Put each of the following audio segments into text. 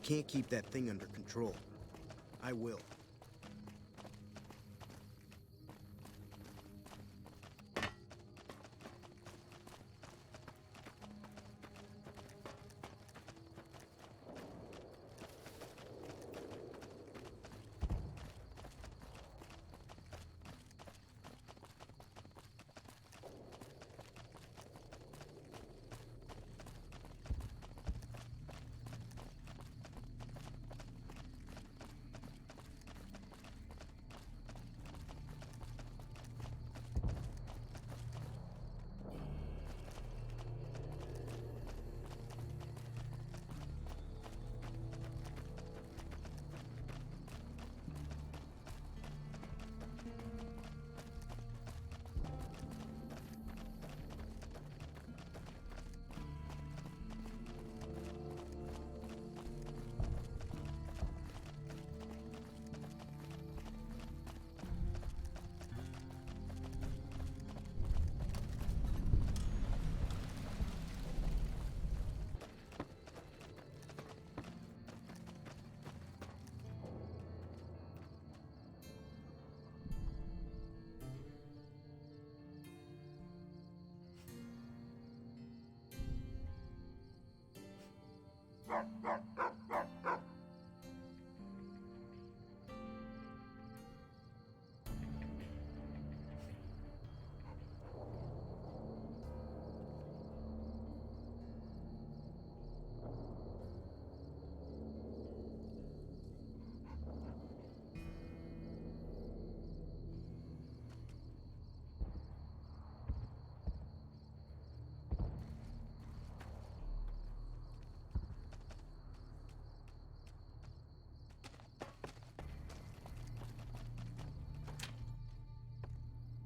can't keep that thing under control. I will.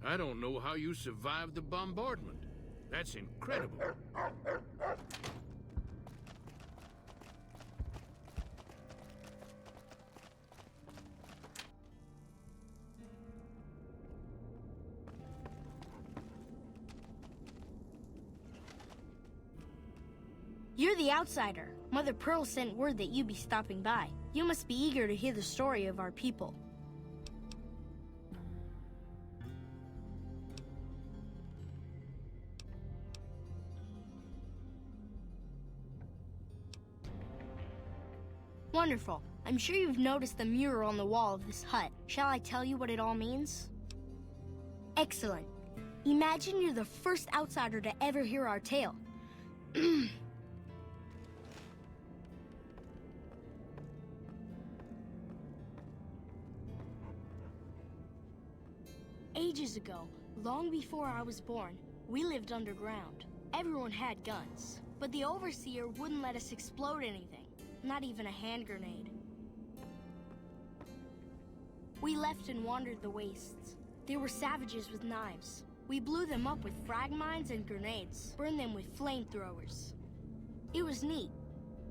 I don't know how you survived the bombardment. That's incredible. You're the outsider. Mother Pearl sent word that you'd be stopping by. You must be eager to hear the story of our people. Wonderful. I'm sure you've noticed the mural on the wall of this hut. Shall I tell you what it all means? Excellent. Imagine you're the first outsider to ever hear our tale. Ages ago, long before I was born, we lived underground. Everyone had guns, but the overseer wouldn't let us explode anything. Not even a hand grenade. We left and wandered the wastes. There were savages with knives. We blew them up with frag mines and grenades, burned them with flamethrowers. It was neat,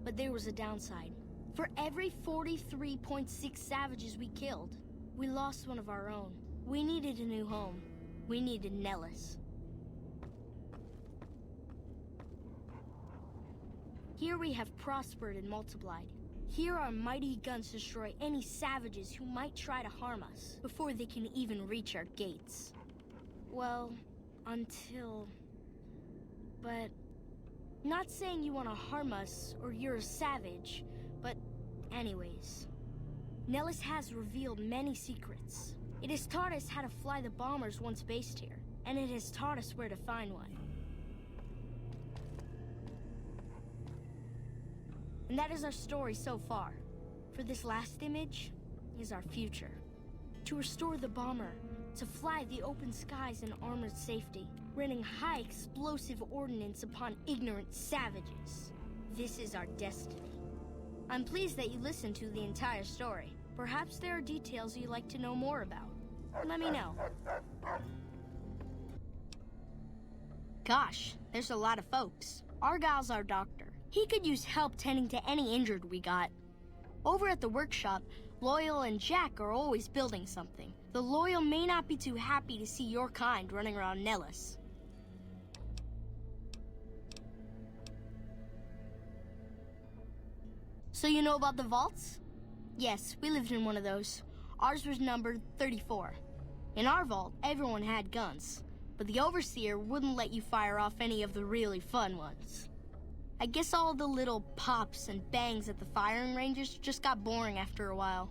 but there was a downside. For every 43.6 savages we killed, we lost one of our own. We needed a new home. We needed Nellis. Here we have prospered and multiplied. Here our mighty guns destroy any savages who might try to harm us before they can even reach our gates. Well, until... But... Not saying you want to harm us or you're a savage, but anyways. Nellis has revealed many secrets. It has taught us how to fly the bombers once based here, and it has taught us where to find one. And that is our story so far. For this last image is our future. To restore the bomber, to fly the open skies in armored safety, raining high explosive ordnance upon ignorant savages. This is our destiny. I'm pleased that you listened to the entire story. Perhaps there are details you'd like to know more about. Let me know. Gosh, there's a lot of folks. Argyle's our doctor. He could use help tending to any injured we got. Over at the workshop, Loyal and Jack are always building something. The Loyal may not be too happy to see your kind running around Nellis. So you know about the vaults? Yes, we lived in one of those. Ours was numbered 34. In our vault, everyone had guns, but the Overseer wouldn't let you fire off any of the really fun ones. I guess all the little pops and bangs at the firing ranges just got boring after a while.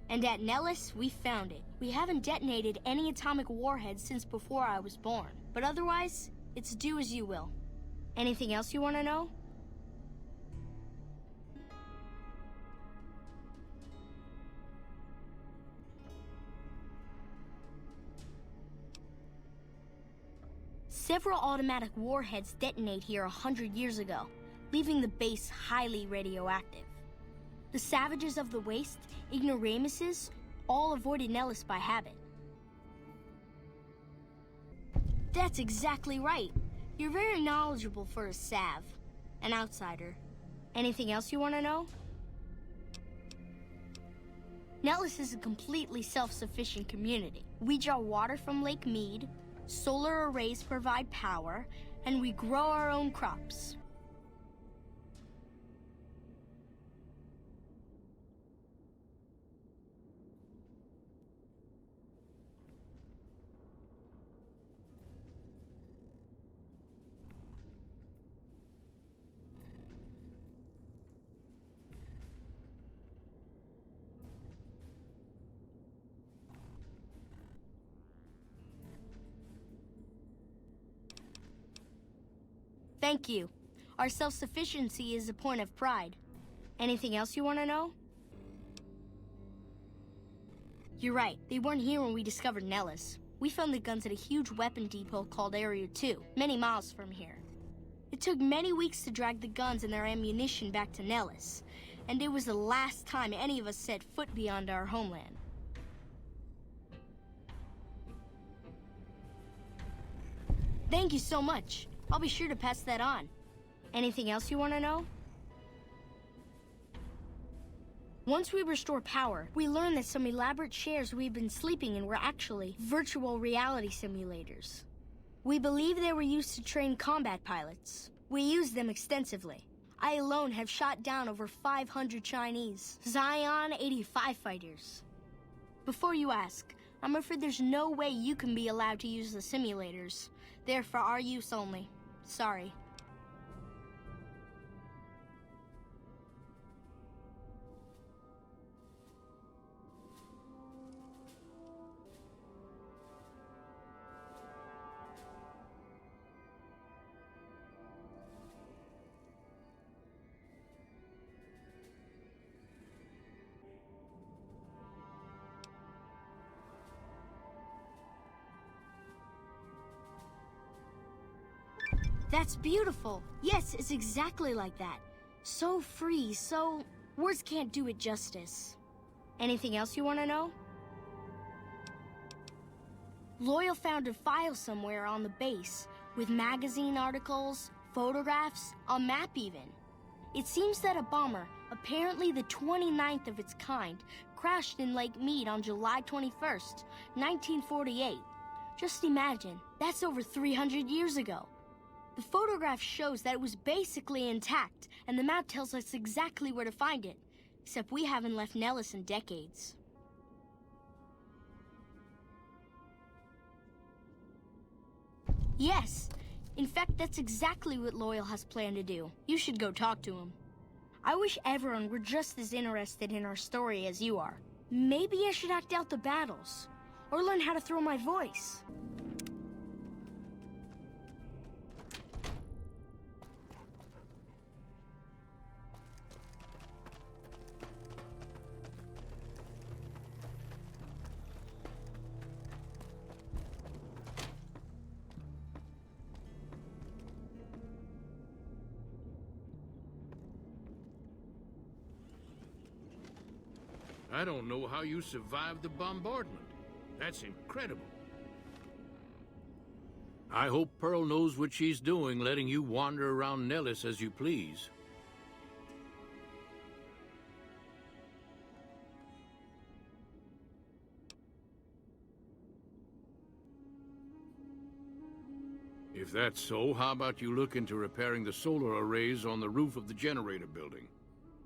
And at Nellis, we found it. We haven't detonated any atomic warheads since before I was born, but otherwise, it's do as you will. Anything else you want to know? Several automatic warheads detonate here 100 years ago, leaving the base highly radioactive. The savages of the waste, ignoramuses, all avoided Nellis by habit. That's exactly right. You're very knowledgeable for a Sav, an outsider. Anything else you want to know? Nellis is a completely self-sufficient community. We draw water from Lake Mead, solar arrays provide power, and we grow our own crops. Thank you. Our self-sufficiency is a point of pride. Anything else you want to know? You're right. They weren't here when we discovered Nellis. We found the guns at a huge weapon depot called Area 2, many miles from here. It took many weeks to drag the guns and their ammunition back to Nellis, and it was the last time any of us set foot beyond our homeland. Thank you so much. I'll be sure to pass that on. Anything else you want to know? Once we restore power, we learned that some elaborate chairs we've been sleeping in were actually virtual reality simulators. We believe they were used to train combat pilots. We used them extensively. I alone have shot down over 500 Chinese Zion 85 fighters. Before you ask, I'm afraid there's no way you can be allowed to use the simulators. They're for our use only. Sorry. That's beautiful. Yes, it's exactly like that. So free, so... words can't do it justice. Anything else you want to know? Loyal found a file somewhere on the base with magazine articles, photographs, a map even. It seems that a bomber, apparently the 29th of its kind, crashed in Lake Mead on July 21st, 1948. Just imagine, that's over 300 years ago. The photograph shows that it was basically intact, and the map tells us exactly where to find it, except we haven't left Nellis in decades. Yes. In fact, that's exactly what Loyal has planned to do. You should go talk to him. I wish everyone were just as interested in our story as you are. Maybe I should act out the battles, or learn how to throw my voice. I don't know how you survived the bombardment. That's incredible. I hope Pearl knows what she's doing, letting you wander around Nellis as you please. If that's so, how about you look into repairing the solar arrays on the roof of the generator building?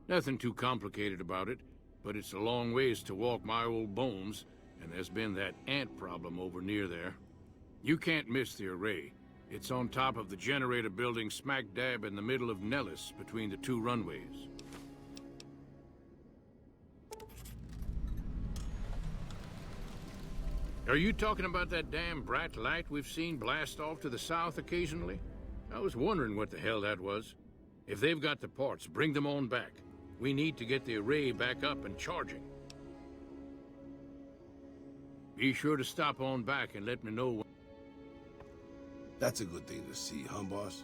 Nothing too complicated about it, but it's a long ways to walk my old bones, and there's been that ant problem over near there. You can't miss the array. It's on top of the generator building smack dab in the middle of Nellis, between the two runways. Are you talking about that damn bright light we've seen blast off to the south occasionally? I was wondering what the hell that was. If they've got the parts, bring them on back. We need to get the array back up and charging. Be sure to stop on back and let me know when... That's a good thing to see, huh, boss?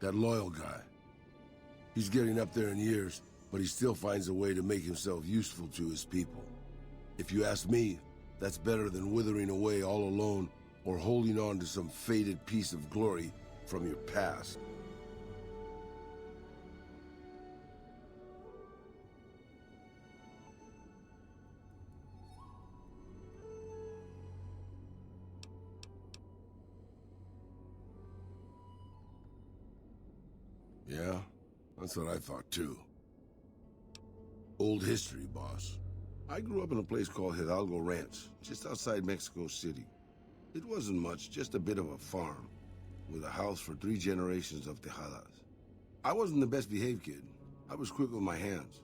That loyal guy. He's getting up there in years, but he still finds a way to make himself useful to his people. If you ask me, that's better than withering away all alone or holding on to some faded piece of glory from your past. Yeah, that's what I thought too. Old history, boss. I grew up in a place called Hidalgo Ranch, just outside Mexico City. It wasn't much, just a bit of a farm, with a house for 3 generations of Tejadas. I wasn't the best behaved kid. I was quick with my hands,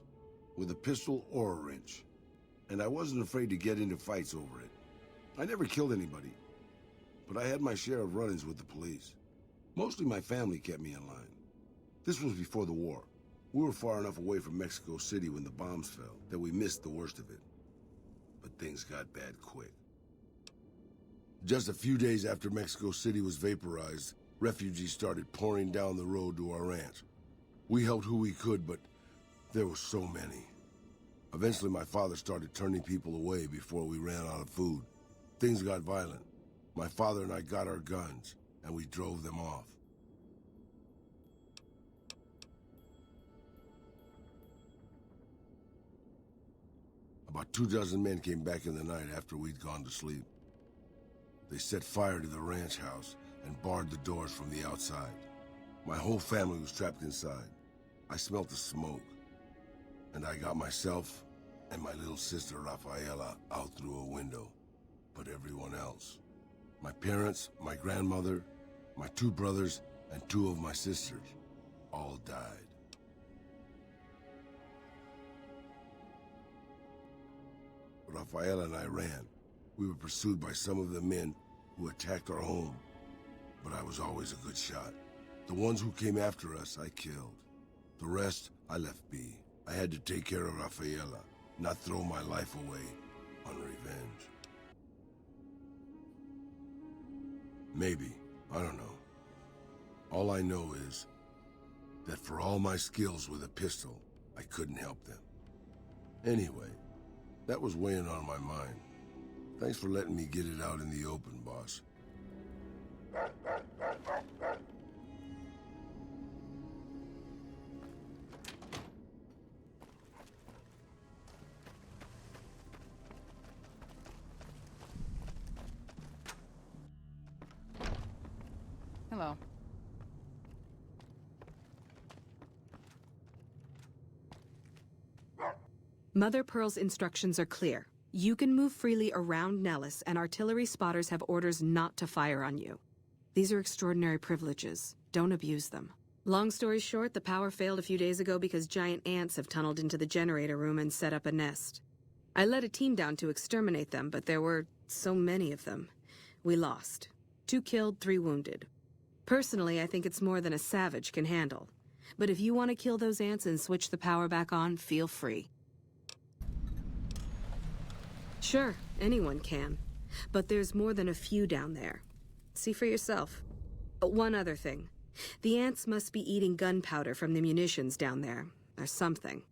with a pistol or a wrench. And I wasn't afraid to get into fights over it. I never killed anybody, but I had my share of run-ins with the police. Mostly my family kept me in line. This was before the war. We were far enough away from Mexico City when the bombs fell that we missed the worst of it. But things got bad quick. Just a few days after Mexico City was vaporized, refugees started pouring down the road to our ranch. We helped who we could, but there were so many. Eventually, my father started turning people away before we ran out of food. Things got violent. My father and I got our guns, and we drove them off. About 24 men came back in the night after we'd gone to sleep. They set fire to the ranch house and barred the doors from the outside. My whole family was trapped inside. I smelt the smoke, and I got myself and my little sister Rafaela out through a window. But everyone else, my parents, my grandmother, my 2 brothers, and 2 of my sisters, all died. Rafaela and I ran. We were pursued by some of the men who attacked our home, but I was always a good shot. The ones who came after us, I killed. The rest, I left be. I had to take care of Rafaela, not throw my life away on revenge. Maybe. I don't know. All I know is that for all my skills with a pistol, I couldn't help them. Anyway, that was weighing on my mind. Thanks for letting me get it out in the open, boss. Hello. Mother Pearl's instructions are clear. You can move freely around Nellis, and artillery spotters have orders not to fire on you. These are extraordinary privileges. Don't abuse them. Long story short, the power failed a few days ago because giant ants have tunneled into the generator room and set up a nest. I led a team down to exterminate them, but there were so many of them. We lost. 2 killed, 3 wounded. Personally, I think it's more than a savage can handle. But if you want to kill those ants and switch the power back on, feel free. Sure, anyone can. But there's more than a few down there. See for yourself. One other thing. The ants must be eating gunpowder from the munitions down there, or something.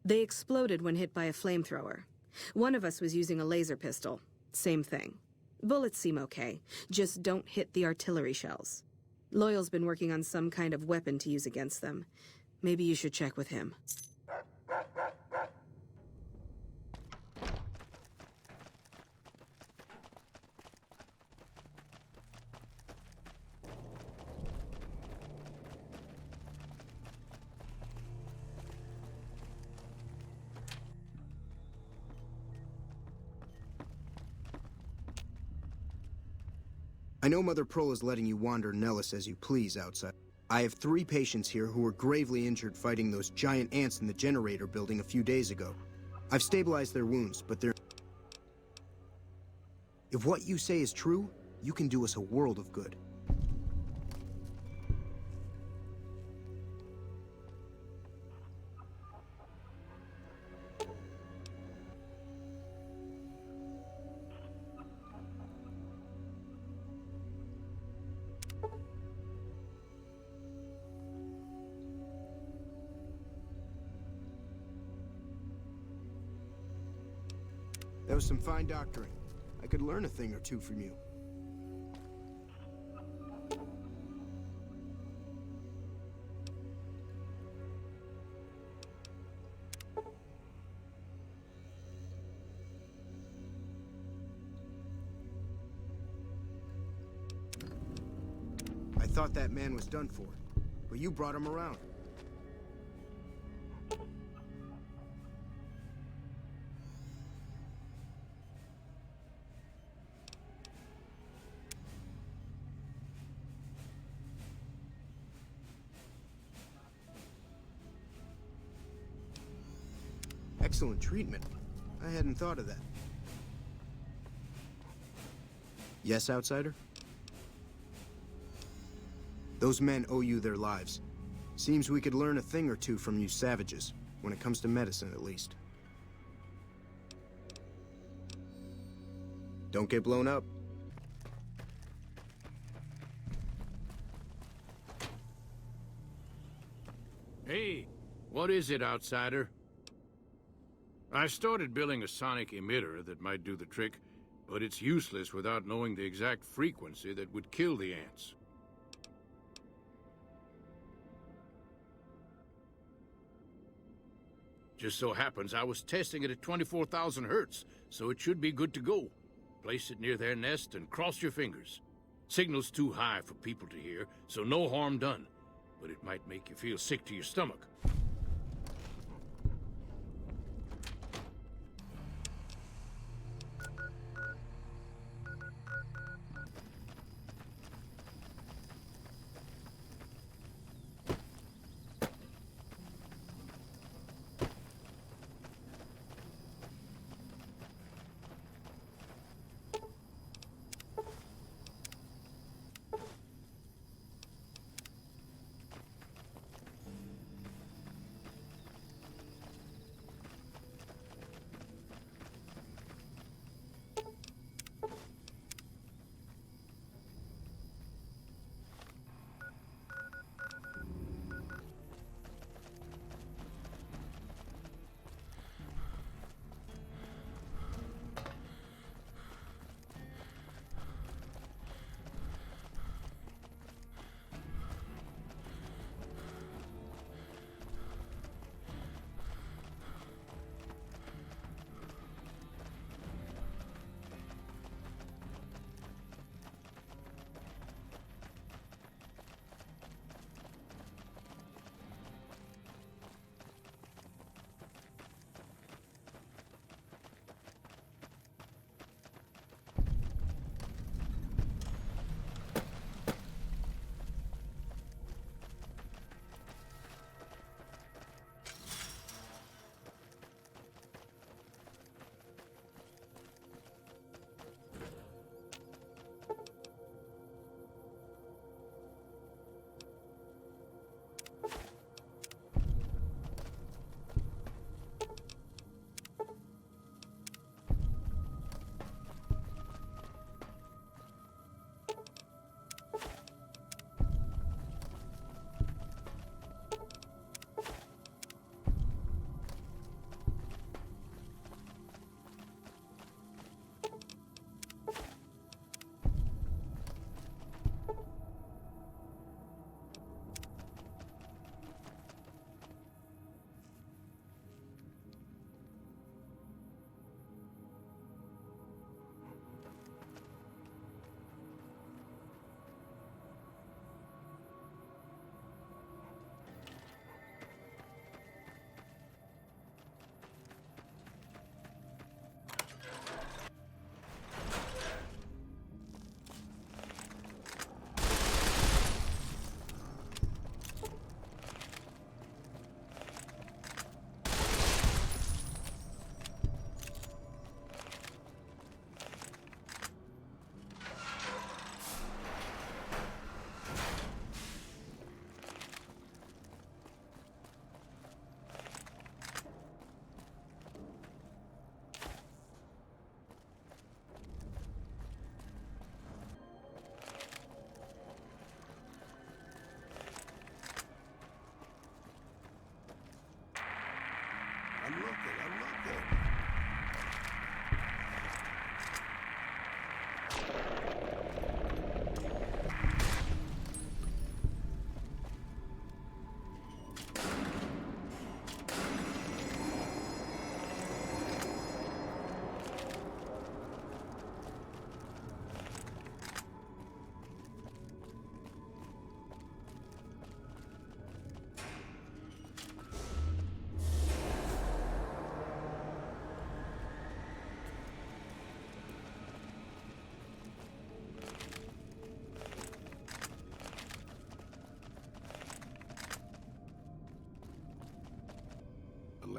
They exploded when hit by a flamethrower. One of us was using a laser pistol. Same thing. Bullets seem okay. Just don't hit the artillery shells. Loyal's been working on some kind of weapon to use against them. Maybe you should check with him. I know Mother Pearl is letting you wander Nellis as you please outside. I have 3 patients here who were gravely injured fighting those giant ants in the generator building a few days ago. I've stabilized their wounds, but they're... If what you say is true, you can do us a world of good. That was some fine doctoring. I could learn a thing or two from you. I thought that man was done for, but you brought him around. Excellent treatment. I hadn't thought of that. Yes, outsider? Those men owe you their lives. Seems we could learn a thing or two from you savages, when it comes to medicine at least. Don't get blown up. Hey, what is it, outsider? I started building a sonic emitter that might do the trick, but it's useless without knowing the exact frequency that would kill the ants. Just so happens I was testing it at 24,000 hertz, so it should be good to go. Place it near their nest and cross your fingers. Signal's too high for people to hear, so no harm done. But it might make you feel sick to your stomach.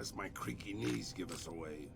unless my creaky knees give us away.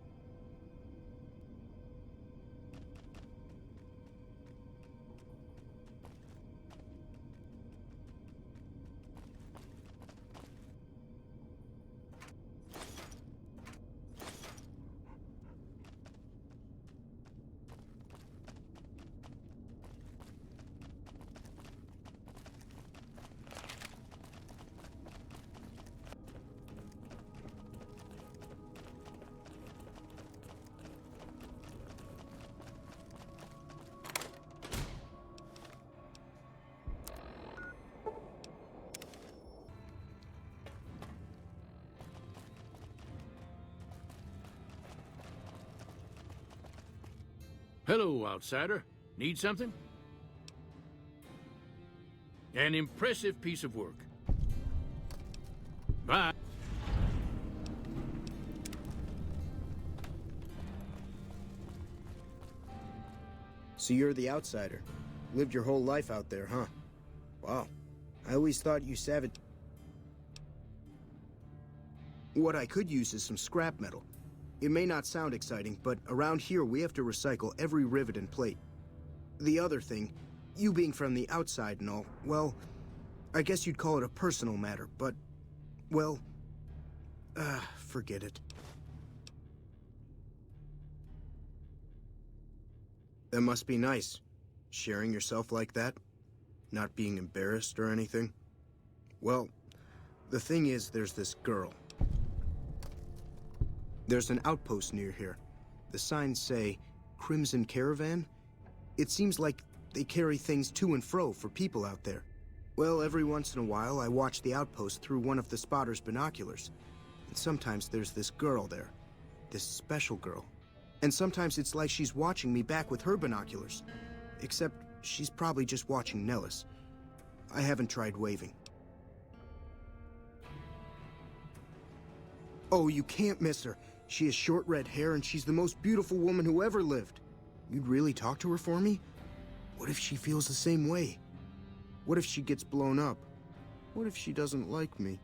Hello, outsider. Need something? An impressive piece of work. Bye. So you're the outsider. Lived your whole life out there, huh? Wow. I always thought you savage... What I could use is some scrap metal. It may not sound exciting, but around here we have to recycle every rivet and plate. The other thing, you being from the outside and all, well, I guess you'd call it a personal matter, but, well, forget it. That must be nice, sharing yourself like that, not being embarrassed or anything. Well, the thing is, there's this girl. There's an outpost near here. The signs say, Crimson Caravan? It seems like they carry things to and fro for people out there. Well, every once in a while, I watch the outpost through one of the spotter's binoculars. And sometimes there's this girl there. This special girl. And sometimes it's like she's watching me back with her binoculars. Except she's probably just watching Nellis. I haven't tried waving. Oh, you can't miss her. She has short red hair and she's the most beautiful woman who ever lived. You'd really talk to her for me? What if she feels the same way? What if she gets blown up? What if she doesn't like me?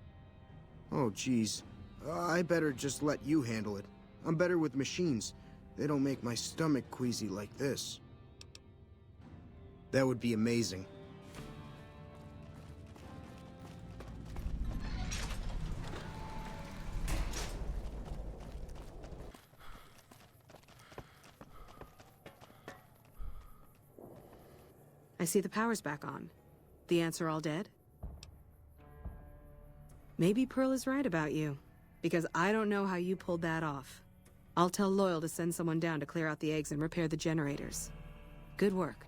Oh, geez. I better just let you handle it. I'm better with machines. They don't make my stomach queasy like this. That would be amazing. I see the power's back on. The ants are all dead? Maybe Pearl is right about you, because I don't know how you pulled that off. I'll tell Loyal to send someone down to clear out the eggs and repair the generators. Good work.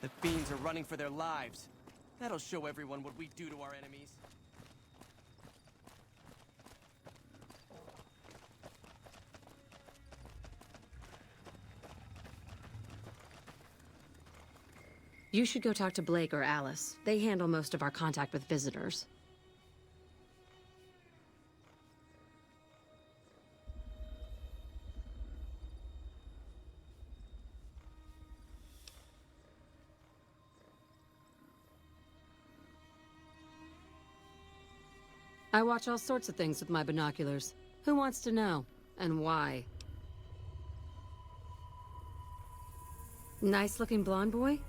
The fiends are running for their lives. That'll show everyone what we do to our enemies. You should go talk to Blake or Alice. They handle most of our contact with visitors. I watch all sorts of things with my binoculars. Who wants to know? And why? Nice-looking blonde boy?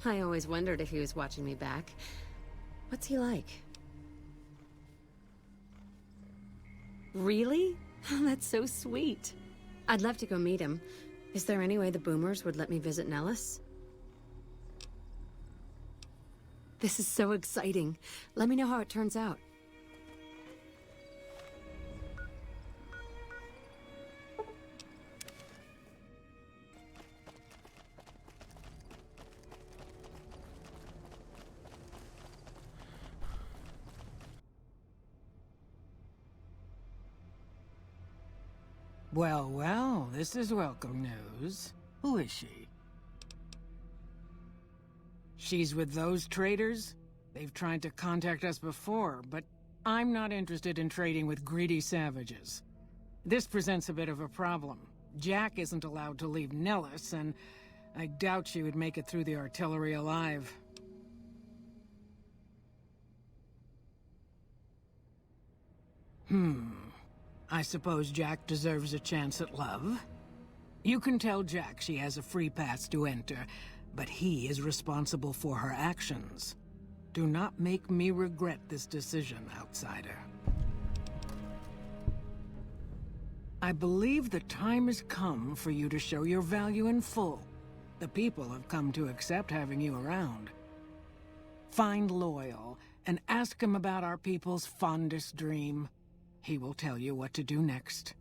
I always wondered if he was watching me back. What's he like? Really? That's so sweet. I'd love to go meet him. Is there any way the boomers would let me visit Nellis? This is so exciting. Let me know how it turns out. Well, well, this is welcome news. Who is she? She's with those traders? They've tried to contact us before, but I'm not interested in trading with greedy savages. This presents a bit of a problem. Jack isn't allowed to leave Nellis, and I doubt she would make it through the artillery alive. I suppose Jack deserves a chance at love? You can tell Jack she has a free pass to enter, but he is responsible for her actions. Do not make me regret this decision, outsider. I believe the time has come for you to show your value in full. The people have come to accept having you around. Find Loyal and ask him about our people's fondest dream. He will tell you what to do next.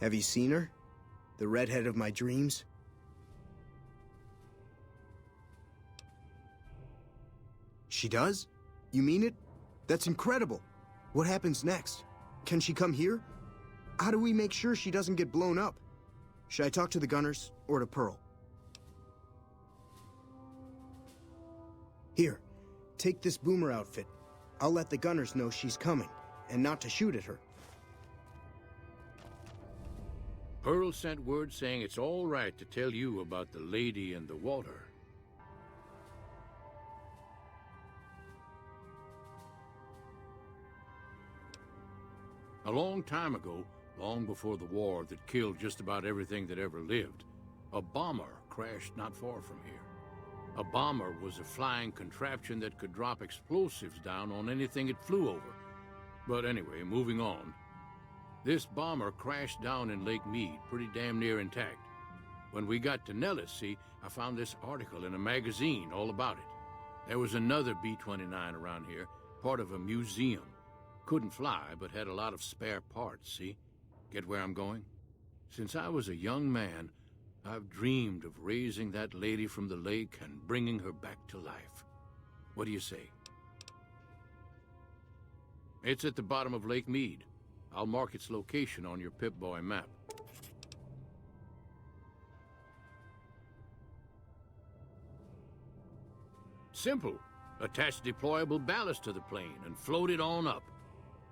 Have you seen her? The redhead of my dreams? She does? You mean it? That's incredible. What happens next? Can she come here? How do we make sure she doesn't get blown up? Should I talk to the gunners or to Pearl? Here, take this boomer outfit. I'll let the gunners know she's coming, and not to shoot at her. Pearl sent word saying it's all right to tell you about the lady in the water. A long time ago, long before the war that killed just about everything that ever lived, a bomber crashed not far from here. A bomber was a flying contraption that could drop explosives down on anything it flew over. But anyway, moving on. This bomber crashed down in Lake Mead, pretty damn near intact. When we got to Nellis, see, I found this article in a magazine all about it. There was another B-29 around here, part of a museum. Couldn't fly, but had a lot of spare parts, see? Get where I'm going? Since I was a young man, I've dreamed of raising that lady from the lake and bringing her back to life. What do you say? It's at the bottom of Lake Mead. I'll mark its location on your Pip-Boy map. Simple. Attach deployable ballast to the plane and float it on up.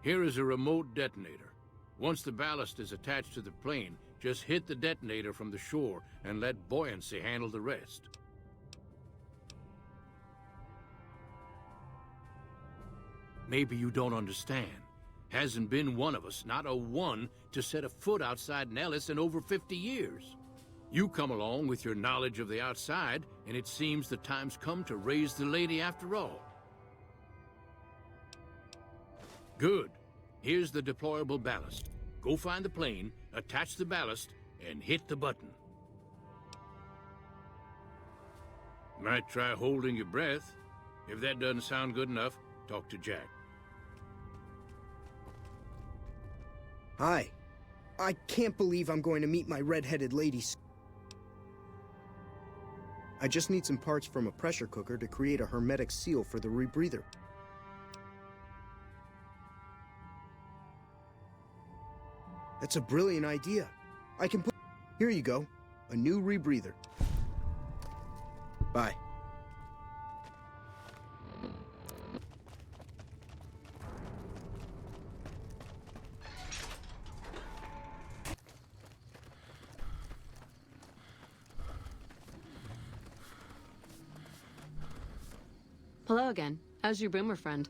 Here is a remote detonator. Once the ballast is attached to the plane, just hit the detonator from the shore and let buoyancy handle the rest. Maybe you don't understand. Hasn't been one of us, not a one, to set a foot outside Nellis in over 50 years. You come along with your knowledge of the outside, and it seems the time's come to raise the lady after all. Good. Here's the deployable ballast. Go find the plane, attach the ballast, and hit the button. Might try holding your breath. If that doesn't sound good enough, talk to Jack. Hi. I can't believe I'm going to meet my red-headed lady. I just need some parts from a pressure cooker to create a hermetic seal for the rebreather. That's a brilliant idea. I can put... Here you go. A new rebreather. Bye. Hello again. How's your boomer friend?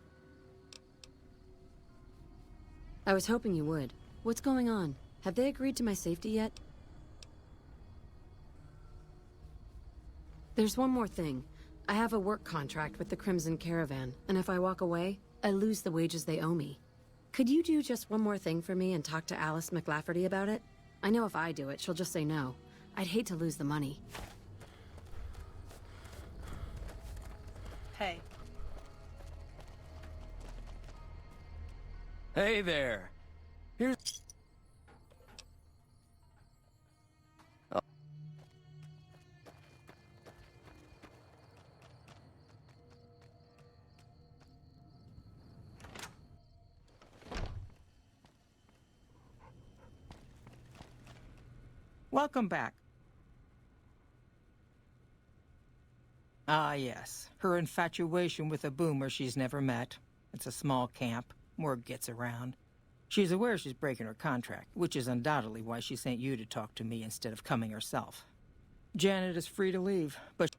I was hoping you would. What's going on? Have they agreed to my safety yet? There's one more thing. I have a work contract with the Crimson Caravan, and if I walk away, I lose the wages they owe me. Could you do just one more thing for me and talk to Alice McLafferty about it? I know if I do it, she'll just say no. I'd hate to lose the money. Hey. Hey there. Here's... Welcome back. Ah, yes. Her infatuation with a boomer she's never met. It's a small camp. Word gets around. She's aware she's breaking her contract, which is undoubtedly why she sent you to talk to me instead of coming herself. Janet is free to leave, but...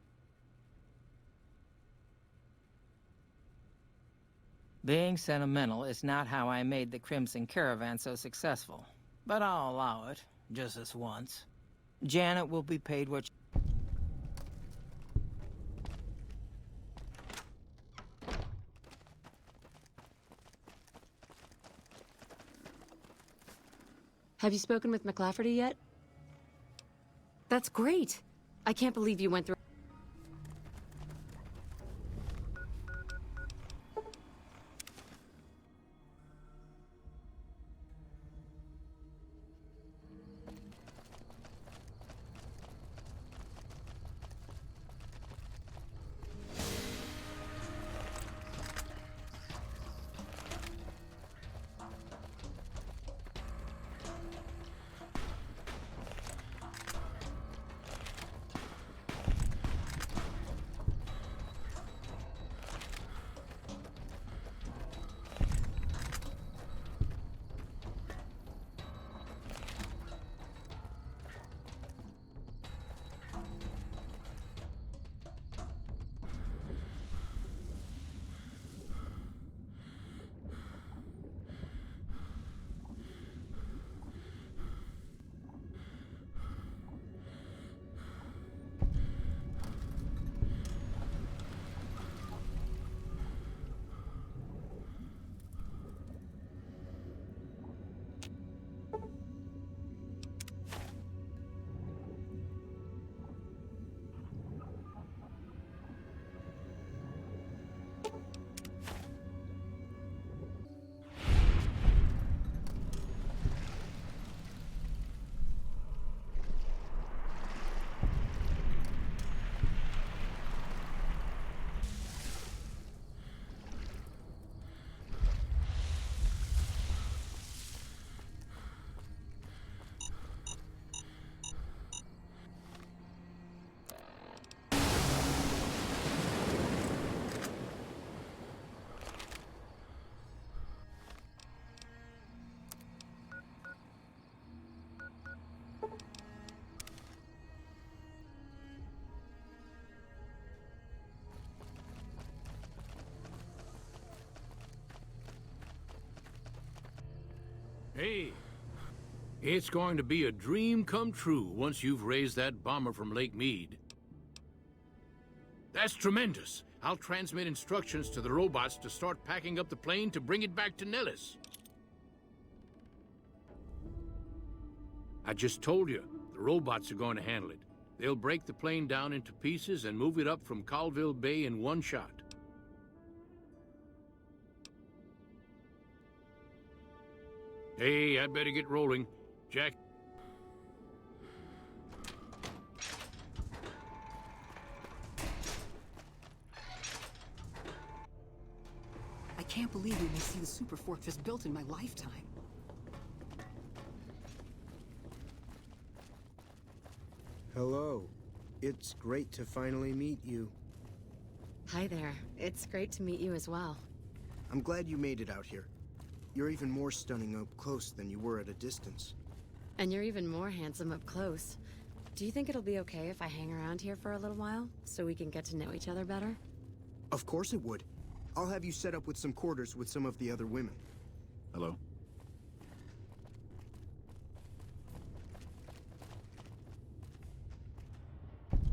Being sentimental is not how I made the Crimson Caravan so successful. But I'll allow it, just this once. Janet will be paid what... Have you spoken with McLafferty yet? That's great. I can't believe you went through... Hey, it's going to be a dream come true once you've raised that bomber from Lake Mead. That's tremendous. I'll transmit instructions to the robots to start packing up the plane to bring it back to Nellis. I just told you, the robots are going to handle it. They'll break the plane down into pieces and move it up from Colville Bay in one shot. Hey, I'd better get rolling. Jack... I can't believe we may see the super fortress built in my lifetime. Hello. It's great to finally meet you. Hi there. It's great to meet you as well. I'm glad you made it out here. You're even more stunning up close than you were at a distance. And you're even more handsome up close. Do you think it'll be okay if I hang around here for a little while, so we can get to know each other better? Of course it would. I'll have you set up with some quarters with some of the other women. Hello?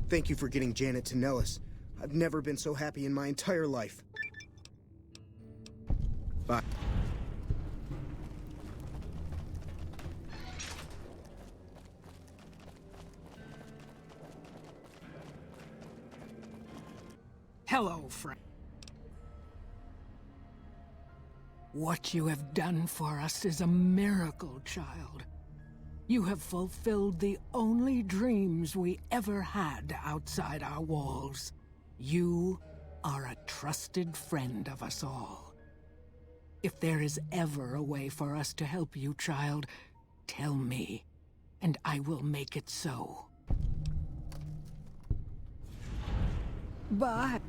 Thank you for getting Janet to Nellis. I've never been so happy in my entire life. Bye. Hello, friend. What you have done for us is a miracle, child. You have fulfilled the only dreams we ever had outside our walls. You are a trusted friend of us all. If there is ever a way for us to help you, child, tell me, and I will make it so. But